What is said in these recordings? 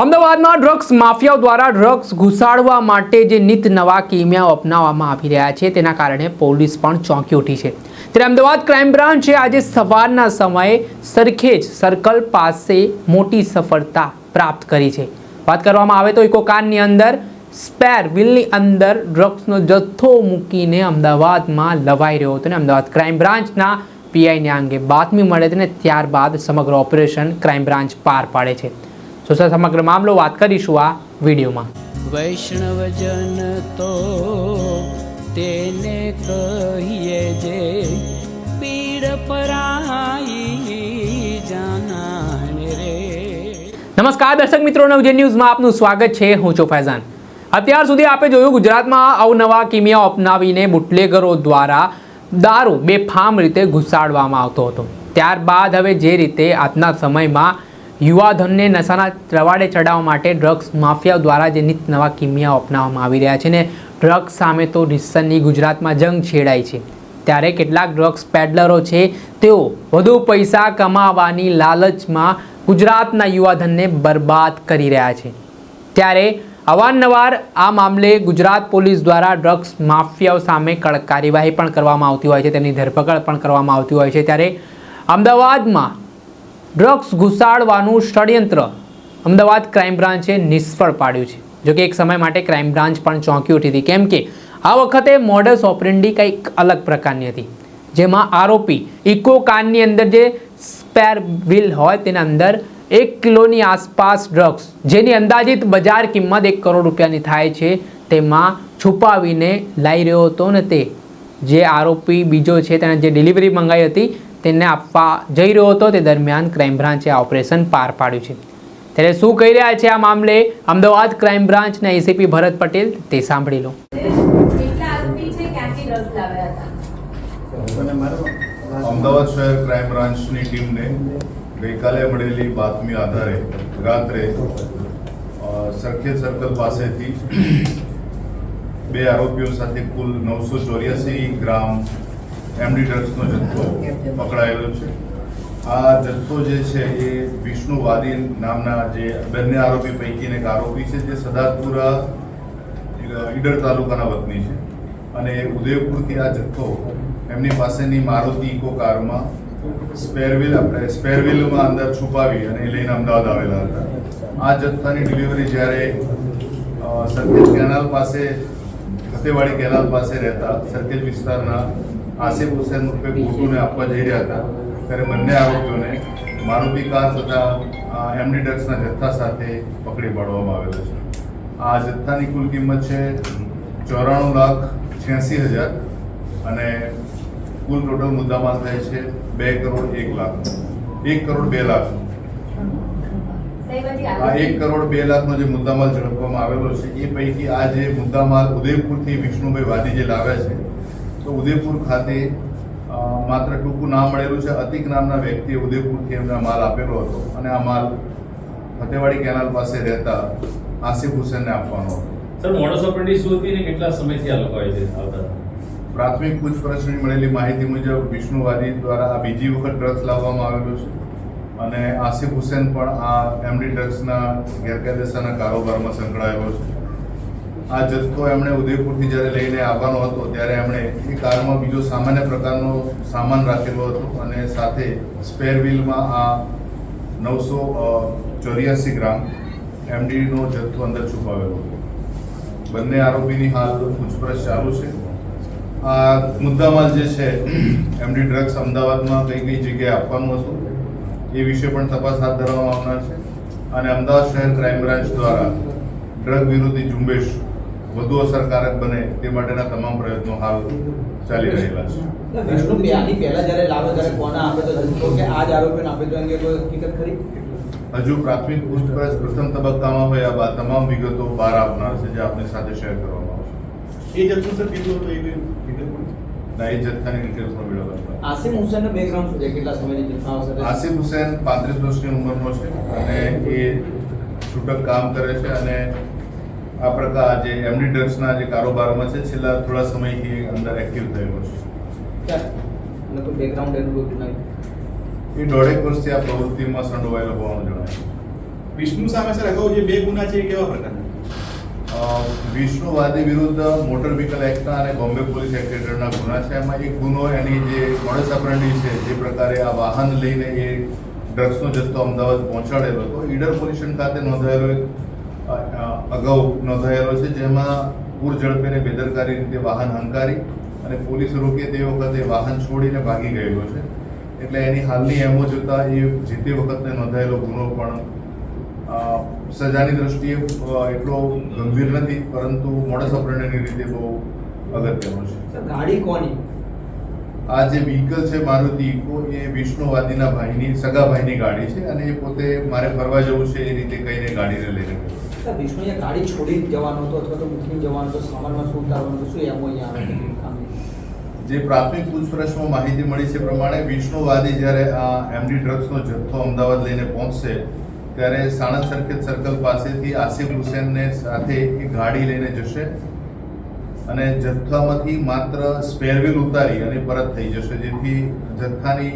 અમદાવાદમાં ડ્રગ્સ માફિયાઓ દ્વારા ડ્રગ્સ ઘુસાડવા માટે જે નિત નવા કિમિયાઓ અપનાવવામાં આવી રહ્યા છે તેના કારણે પોલીસ પણ ચોંકી ઉઠી છે। ત્યારે અમદાવાદ ક્રાઇમ બ્રાન્ચે આજે સવારના સમયે સરખેજ સર્કલ પાસે મોટી સફળતા પ્રાપ્ત કરી છે। વાત કરવામાં આવે તો ઇકોકારની અંદર સ્પેર વ્હીલની અંદર ડ્રગ્સનો જથ્થો મૂકીને અમદાવાદમાં લવાઈ રહ્યો હતો અને અમદાવાદ ક્રાઇમ બ્રાન્ચના પીઆઈને આ અંગે બાતમી મળે છે અને ત્યારબાદ સમગ્ર ઓપરેશન ક્રાઇમ બ્રાન્ચ પાર પાડે છે। સમગ્ર મામલો વાત કરીશું આ વિડીયોમાં। વૈષ્ણવજન તો તેને કહીએ જે પીડ પરાઈ જાનાને રે। નમસ્કાર દર્શક મિત્રો, નવજે ન્યૂઝમાં આપનું સ્વાગત છે। હું છું ફૈઝાન। અત્યાર સુધી આપે જોયું ગુજરાતમાં અવનવા કિમિયાઓ અપનાવીને બુટલેગરો દ્વારા દારૂ બેફામ રીતે ઘુસાડવામાં આવતો હતો। ત્યારબાદ હવે જે રીતે આજના સમયમાં યુવાધનને નશાના રવાડે ચડાવવા માટે ડ્રગ્સ માફિયાઓ દ્વારા જે નિત નવા કિમિયાઓ અપનાવવામાં આવી રહ્યા છે ને ડ્રગ્સ સામે તો રીતસરની ગુજરાતમાં જંગ છેડાઈ છે। ત્યારે કેટલાક ડ્રગ્સ પેડલરો છે તેઓ વધુ પૈસા કમાવાની લાલચમાં ગુજરાતના યુવાધનને બરબાદ કરી રહ્યા છે। ત્યારે અવારનવાર આ મામલે ગુજરાત પોલીસ દ્વારા ડ્રગ્સ માફિયાઓ સામે કડક કાર્યવાહી પણ કરવામાં આવતી હોય છે, તેની ધરપકડ પણ કરવામાં આવતી હોય છે। ત્યારે અમદાવાદમાં ડ્રગ્સ ઘુસાડવાનું ષડયંત્ર અમદાવાદ ક્રાઇમ બ્રાન્ચે નિષ્ફળ પાડ્યું છે। જોકે એક સમય માટે ક્રાઇમ બ્રાન્ચ પણ ચોંકી ઉઠી હતી, કેમ કે આ વખતે મોડસ ઓપરેન્ડી કંઈક અલગ પ્રકારની હતી, જેમાં આરોપી ઇકો કારની અંદર જે સ્પેર વ્હીલ હોય તેના અંદર 1 કિલોની આસપાસ ડ્રગ્સ, જેની અંદાજિત બજાર કિંમત 1 કરોડ રૂપિયાની થાય છે, તેમાં છુપાવીને લાવી રહ્યો હતો ને તે જે આરોપી બીજો છે તેણે જે ડિલિવરી મંગાવી હતી તેને આપવા જઈ રહ્યો હતો। તે દરમિયાન ક્રાઇમ બ્રાન્ચે આ ઓપરેશન પાર પાડ્યું છે। ત્યારે શું કહી રહ્યા છે આ મામલે અમદાવાદ ક્રાઇમ બ્રાન્ચના એસીપી ભરત પટેલ, તે સાંભળી લો। અમદાવાદ શહેર ક્રાઇમ બ્રાન્ચની ટીમને ગઈકાલે મળેલી બાતમી આધારે રાત્રે સરખેજ સર્કલ પાસેથી 2 આરોપીઓ સાથે કુલ 984 ગ્રામ એમડી ડ્રગ્સનો જથ્થો પકડાયેલો છે। આ જથ્થો જે છે એ વિષ્ણુ વાદી નામના જે બંને આરોપી પૈકીને એક આરોપી છે, જે સદાતપુરા ઈડર તાલુકાના વતની છે અને ઉદયપુરથી આ જથ્થો એમની પાસેની મારુતિ ઇકો કારમાં સ્પેરવ્હીલમાં અંદર છુપાવી અને લઈને અમદાવાદ આવેલા હતા। આ જથ્થાની ડિલિવરી જ્યારે સરખેજ કેનાલ પાસે ખતેવાડી કેનાલ પાસે રહેતા સરખેજ વિસ્તારના આસિફ હુસેન રૂપે ગોટુને આપવા જઈ રહ્યા હતા, ત્યારે બંને આરોપીઓને મારુતિ કાર તથા એમડી ડ્રગ્સના જથ્થા સાથે પકડી પાડવામાં આવેલો છે। આ જથ્થાની કુલ કિંમત છે 94,86,000 અને કુલ ટોટલ મુદ્દામાલ થાય છે 2 કરોડ 1 લાખ 1 કરોડ 2 લાખ। આ 1 કરોડ 2 લાખનો જે મુદ્દામાલ ઝડપવામાં આવેલો છે એ પૈકી આ જે મુદ્દામાલ ઉદયપુરથી વિષ્ણુભાઈ વાદી જે લાવ્યા છે, તો ઉદયપુર ખાતે માત્ર ટૂંકું નામ મળેલું છે, અતિક નામના વ્યક્તિએ ઉદયપુરથી એમને માલ આપેલો હતો અને આ માલ ફતેવાડી કેનાલ પાસે રહેતા આસિફ હુસેનને આપવાનો હતો। સર, મોડસ ઓપરેન્ડી શું હતી ને કેટલા સમયથી આ લોકો આવતા? પ્રાથમિક પૂછપરછની મળેલી માહિતી મુજબ વિષ્ણુવાદી દ્વારા આ બીજી વખત ડ્રગ્સ લાવવામાં આવેલું છે અને આસિફ હુસેન પણ આ એમડી ડ્રગ્સના ગેરકાયદેસરના કારોબારમાં સંકળાયેલો છે। આ જથ્થો એમણે ઉદયપુરથી જ્યારે લઈને આવવાનો હતો ત્યારે એમણે એ કારમાં બીજો સામાન્ય પ્રકારનો સામાન રાખેલો હતો અને સાથે સ્પેર વ્હીલમાં આ 984 ગ્રામ એમડીનો જથ્થો અંદર છુપાવેલો હતો। બંને આરોપીની હાલ પૂછપરછ ચાલુ છે। આ મુદ્દામાલ જે છે એમડી ડ્રગ્સ અમદાવાદમાં કઈ જગ્યાએ આપવાનું હતું એ વિશે પણ તપાસ હાથ ધરવામાં આવનાર છે અને અમદાવાદ શહેર ક્રાઇમ બ્રાન્ચ દ્વારા ડ્રગ વિરોધી ઝુંબેશ વધુ અસરકારક બને તે માટેના તમામ પ્રયત્નો હાલ ચાલી રહેલા છે। વિષ્ણુ આની પહેલા જ્યારે લાવે ત્યારે કોને આપે તો જથ્થો કે આ જ આરોપીને આપે તો અંગે કોઈ હકીકત ખરી? હજુ પ્રાથમિક પૂછપરછ પ્રથમ તબક્કામાં હોય આ તમામ વિગતો બહાર આવનાર છે, જે આપની સાથે શેર કરવામાં આવશે। એ જથ્થો સર કેટલો હતો એ ના, એ જથ્થાની ડિટેલ્સ પણ મેળવવા। આસિફ હુસેનનો બેકગ્રાઉન્ડ શું છે? કેટલા સમયથી જથ્થા હશે? આસિફ હુસેન 35 વર્ષની ઉંમરનો છે અને એ છૂટક કામ કરે છે અને આ પ્રકાર જે એમડી ડ્રગ્સના જે કારોબારમાં છે છેલ્લા થોડા સમયથી અંદર એક્ટિવ થયેલો છે। કોઈ બેકગ્રાઉન્ડ એનું નહીં? એ 1.5 વર્ષથી આ પ્રવૃત્તિમાં સંડોવાયેલો હોવાનું જણાય છે। વિષ્ણુ સામે સર અગાઉ જે 2 ગુના છે એ કેવા પ્રકારના? વિષ્ણુ વાદી વિરુદ્ધ મોટર વ્હીકલ એક્ટના અને બોમ્બે પોલીસ એક્ટ હેઠળના ગુના છે. એમાં એક ગુનો એની જે મોડસ ઓપરેન્ડી છે, જે પ્રકારે આ વાહન લઈને એ ડ્રગ્સનો જથ્થો અમદાવાદ પહોંચાડેલો હતો, ઈડર પોલીસ સ્ટેશન ખાતે નોંધાયેલો અગાઉ નોંધાયેલો છે, જેમાં પૂર ઝડપે અને બેદરકારી રીતે વાહન હંકારી અને પોલીસ રોકે તે વખતે વાહન છોડીને ભાગી ગયેલો છે. એટલે એની હાલની એમો જોતા એ જે તે વખતે નોંધાયેલો ગુનો પણ સજાની દ્રષ્ટિએ એટલો ગંભીર નથી, પરંતુ મોડસ ઓપરેન્ડીની રીતે બહુ અગત્યનો છે. સર ગાડી કોની? આ જે વ્હીકલ છે મારુતિ ઇકો, એ વિષ્ણુવાદીના ભાઈની સગા ભાઈની ગાડી છે અને એ પોતે મારે ફરવા જવું છે એ રીતે કહીને ગાડીને લઈને ગયો. સર વિષ્ણુએ ગાડી છોડીને જવાનો હતો અથવા તો મૂકીને જવાનો હતો, સામાનમાં શું ઉતારવાનું હતું, શું એમો અહીંયા આવે? જે પ્રાથમિક પૂછપરછમાં માહિતી મળી છે પ્રમાણે વિષ્ણુવાદી જ્યારે આ એમડી ડ્રગ્સનો જથ્થો અમદાવાદ લઈને પહોંચશે ત્યારે સાણંદ સર્કલ પાસેથી આસિફ હુસેનને સાથે એ ગાડી લઈને જશે અને જથ્થામાંથી માત્ર સ્પેર વ્હીલ ઉતારી અને પરત થઈ જશે, જેથી જથ્થાની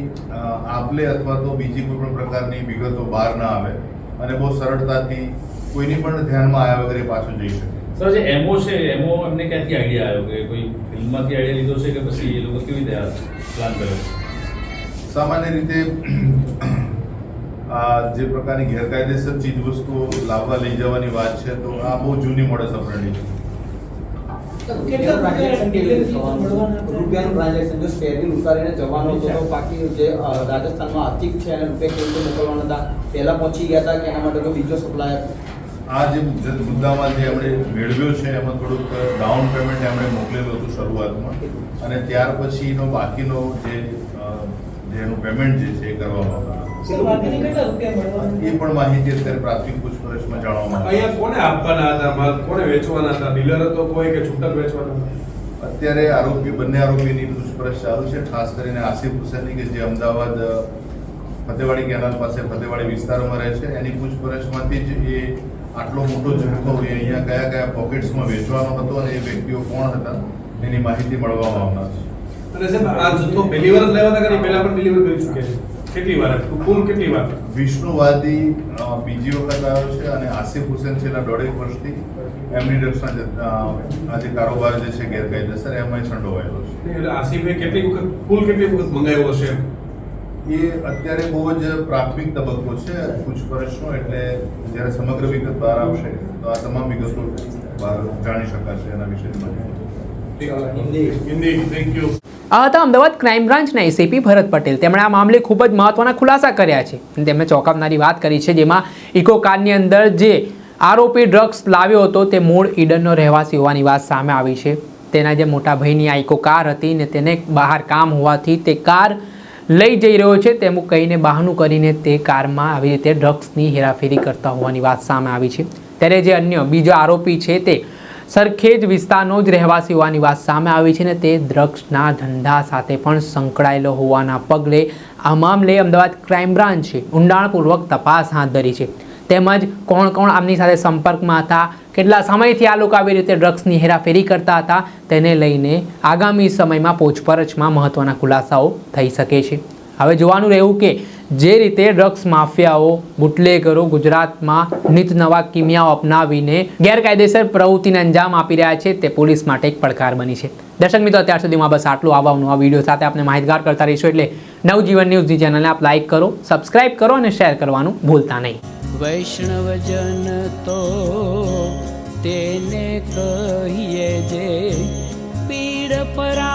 આપલે અથવા તો બીજી કોઈ પણ પ્રકારની વિગતો બહાર ના આવે અને બહુ સરળતાથી કોઈની પણ ધ્યાનમાં આવ્યા વગર એ પાછું જઈ શકે. સર, જે એમઓ છે, એમો એમને ક્યાંથી આઈડિયા આવ્યો કે કોઈ ફિલ્મમાંથી આઈડિયા લીધો છે કે પછી એ લોકો કેવી રીતે પ્લાન કર્યો? સામાન્ય રીતે આ જે પ્રકારની ગેરકાયદેસર ચીજ વસ્તુઓ લાવવા લઈ જવાની વાત છે, તો આ બહુ જૂની મોડસ ઓપરેન્ડી છે. રૂપિયાનું ટ્રાન્ઝેક્શન જો સ્પેર વ્હીલ ઉતારીને જવાનો હતો તો બાકી જે રાજસ્થાનમાં આર્થિક છે એને રૂપિયા કેવી રીતે મોકલવાના હતા, પહેલા પહોંચી ગયા હતા કે એના માટે તો બીજો સપ્લાયર? આ જે મુદ્દામાં જે એમણે મેળવ્યો છે એમાં થોડુંક ડાઉન પેમેન્ટ એમણે મોકલેલું હતું શરૂઆતમાં, અને ત્યાર પછીનો બાકીનો જે એનું પેમેન્ટ જે છે એ કરવામાં આવ્યું. એ પણ માહિતી અત્યારે પ્રાથમિક પૂછપરછમાં જાણવામાં આવી. અહીંયા કોને આપવાના હતા માલ, કોને વેચવાના હતા? ડીલર હતો કોઈ કે છૂટક વેચવાના હતા? અત્યારે બંને આરોપીની પૂછપરછ ચાલુ છે, ખાસ કરીને આસિફ હુસેનની કે જે અમદાવાદ ફતેવાડી કેનાલ પાસે ફતેવાડી વિસ્તારમાં રહે છે. એની પૂછપરછમાંથી જ એ આટલો મોટો જથ્થો એ અહીંયા કયા કયા પોકેટ્સમાં વેચવાનો હતો અને એ વ્યક્તિઓ કોણ હતા એની માહિતી મળવામાં આવનાર છે. અને સાહેબ આ જથ્થો પહેલી વાર જ લેવા હતા કે પહેલા પણ ડિલિવર કરી ચૂક્યા છે? કેટલી વાર, કુલ કેટલી વાર? વિષ્ણુવાદી બીજી વખત આવ્યો છે અને આસિફ હુસેન છેલ્લા 1.5 વર્ષથી એમની ડ્રગ્સના આ જે કારોબાર જે છે ગેરકાયદેસર એમાં સંડોવાયેલો છે. એટલે આસિફે કેટલી વખત મંગાવ્યો હશે? એ અત્યારે બહુ જ પ્રાથમિક તબક્કો છે પૂછપરછનો, એટલે જ્યારે સમગ્ર વિગત બહાર આવશે તો આ તમામ વિગતો બહાર જાણી શકાશે એના વિશેની માહિતી. Hindi, thank you. આ હતા અમદાવાદ ક્રાઇમ બ્રાન્ચના એસીપી ભરત પટેલ. તેમણે આ મામલે ખૂબ જ મહત્વના ખુલાસા કર્યા છે અને તેમણે ચોંકાવનારી વાત કરી છે, જેમાં ઇકો કારની અંદર જે આરોપી ડ્રગ્સ લાવ્યો હતો તે મૂળ ઈડનનો રહેવાસી હોવાની વાત સામે આવી છે. તેના જે મોટા ભાઈની આ ઇકો કાર હતી ને તેને બહાર કામ હોવાથી તે કાર લઈ જઈ રહ્યો છે તેમ કહીને બહાનું કરીને તે કારમાં આવી રીતે ડ્રગ્સની હેરાફેરી કરતા હોવાની વાત સામે આવી છે. ત્યારે જે અન્ય બીજો આરોપી છે તે સરખેજ વિસ્તારનો જ રહેવાસી હોવાની વાત સામે આવી છે ને તે ડ્રગ્સના ધંધા સાથે પણ સંકળાયેલો હોવાના પગલે આ મામલે અમદાવાદ ક્રાઇમ બ્રાન્ચે ઊંડાણપૂર્વક તપાસ હાથ ધરી છે. તેમજ કોણ કોણ આમની સાથે સંપર્કમાં હતા, કેટલા સમયથી આ લોકો આવી રીતે ડ્રગ્સની હેરાફેરી કરતા હતા તેને લઈને આગામી સમયમાં પૂછપરછમાં મહત્ત્વના ખુલાસાઓ થઈ શકે છે. હવે જોવાનું રહ્યું કે જે રીતે ડ્રગ્સ માફિયાઓ બુટલેગરો ગુજરાતમાં નિત નવા કિમિયાઓ અપનાવીને ગેરકાયદેસર પ્રવૃત્તિને અંજામ આપી રહ્યા છે તે પોલીસ માટે એક પડકાર બની છે. દર્શક મિત્રો, અત્યાર સુધીમાં બસ આટલું. આવા નવા વિડીયો સાથે આપણે માહિતગાર કરતા રહીશું, એટલે નવજીવન ન્યૂઝની ચેનલને આપ લાઈક કરો, સબસ્ક્રાઇબ કરો અને શેર કરવાનું ભૂલતા નહીં. વૈષ્ણવજન તો તેને કહીએ જે પીડ પરા